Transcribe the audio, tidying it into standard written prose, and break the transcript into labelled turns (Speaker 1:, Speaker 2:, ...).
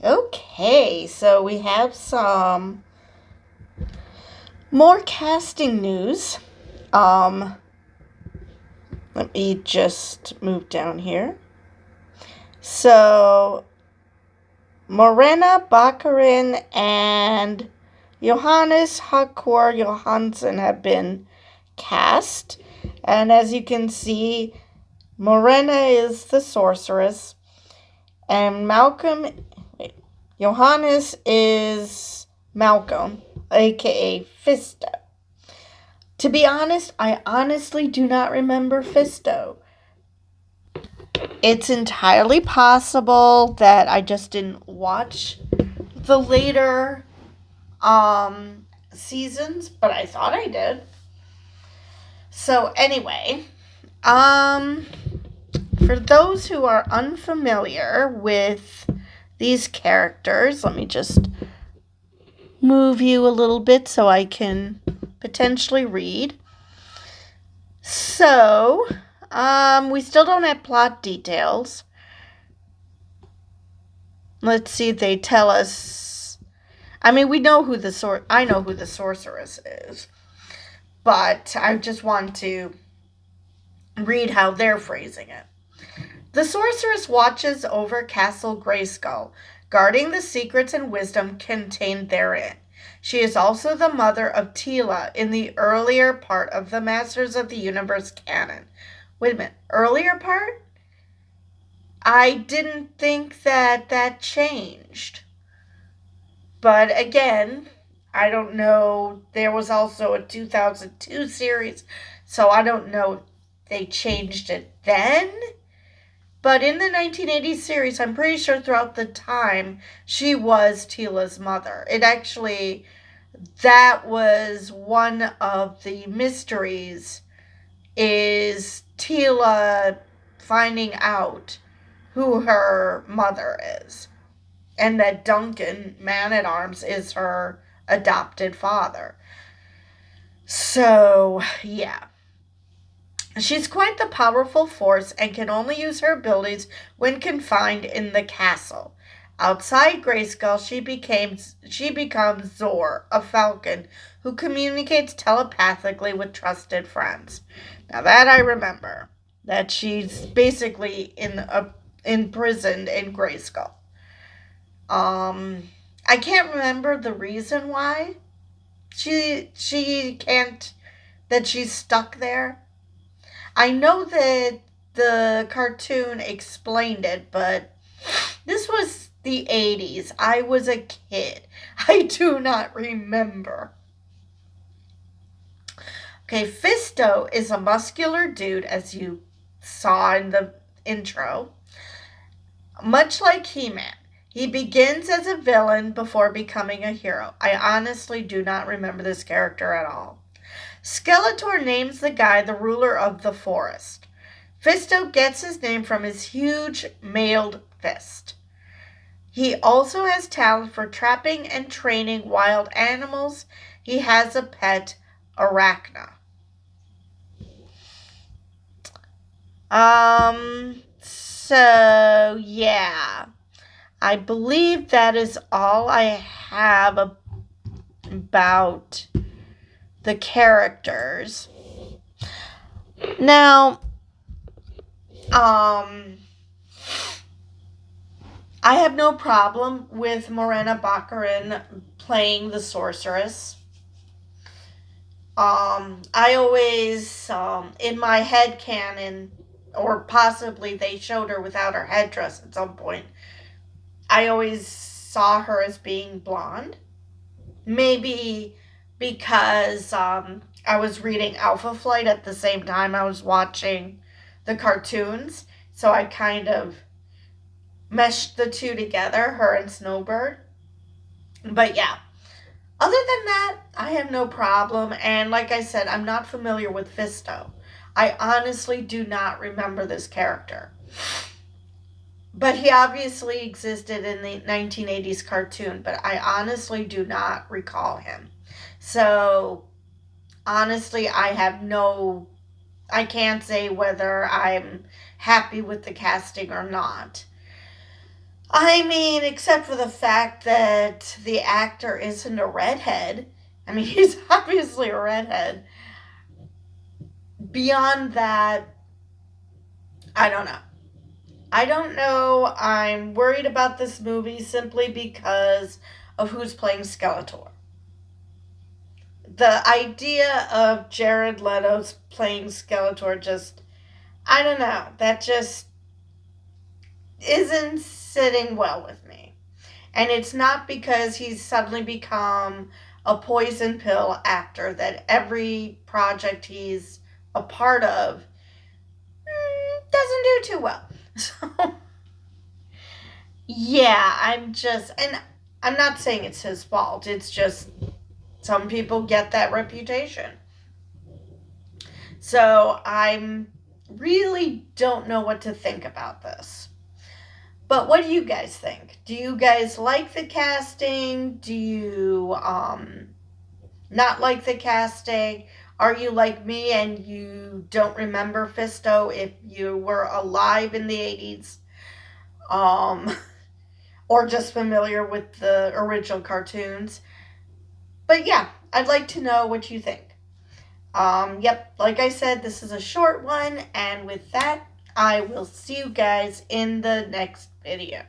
Speaker 1: Okay, so we have some more casting news. Um, Let me just move down here. So, Morena, Baccarin, and Johannes, Haukur, Johanesson have been cast. And as you can see, Morena is the sorceress, and Johannes is Malcolm, aka Fisto. To be honest, I honestly do not remember Fisto. It's entirely possible that I just didn't watch the later seasons, but I thought I did. So anyway, for those who are unfamiliar with these characters, let me just move you a little bit so I can potentially read. So, we still don't have plot details. Let's see if they tell us. I mean, we know who I know who the sorceress is, but I just want to read how they're phrasing it. The sorceress watches over Castle Grayskull, guarding the secrets and wisdom contained therein. She is also the mother of Tila in the earlier part of the Masters of the Universe canon. Wait a minute, earlier part? I didn't think that changed. But again, I don't know. There was also a 2002 series, so I don't know if they changed it then. But in the 1980s series, I'm pretty sure throughout the time, she was Tila's mother. That was one of the mysteries, is Tila finding out who her mother is. And that Duncan, Man-at-Arms, is her adopted father. So, yeah. She's quite the powerful force and can only use her abilities when confined in the castle. Outside Grayskull, she becomes Zor, a falcon, who communicates telepathically with trusted friends. Now that I remember, that she's basically imprisoned in Grayskull. I can't remember the reason why she can't, that she's stuck there. I know that the cartoon explained it, but this was the 80s. I was a kid. I do not remember. Okay, Fisto is a muscular dude, as you saw in the intro. Much like He-Man, he begins as a villain before becoming a hero. I honestly do not remember this character at all. Skeletor names the guy the ruler of the forest. Fisto gets his name from his huge mailed fist. He also has talent for trapping and training wild animals. He has a pet, Arachna. So yeah. I believe that is all I have about the characters. Now, I have no problem with Morena Baccarin playing the sorceress. I always, in my head canon, or possibly they showed her without her headdress at some point, I always saw her as being blonde. Maybe because I was reading Alpha Flight at the same time I was watching the cartoons. So I kind of meshed the two together, her and Snowbird. But yeah, other than that, I have no problem. And like I said, I'm not familiar with Fisto. I honestly do not remember this character. But he obviously existed in the 1980s cartoon, but I honestly do not recall him. So, honestly, I can't say whether I'm happy with the casting or not. I mean, except for the fact that the actor isn't a redhead. I mean, he's obviously a redhead. Beyond that, I don't know. I don't know. I'm worried about this movie simply because of who's playing Skeletor. The idea of Jared Leto's playing Skeletor just, I don't know. That just isn't sitting well with me. And it's not because he's suddenly become a poison pill actor that every project he's a part of doesn't do too well. So, yeah, and I'm not saying it's his fault. It's just some people get that reputation. So, I'm really don't know what to think about this. But what do you guys think? Do you guys like the casting? Do you not like the casting? Are you like me and you don't remember Fisto if you were alive in the 80s? Um, or just familiar with the original cartoons? But yeah, I'd like to know what you think. Yep, like I said, this is a short one, and with that, I will see you guys in the next video.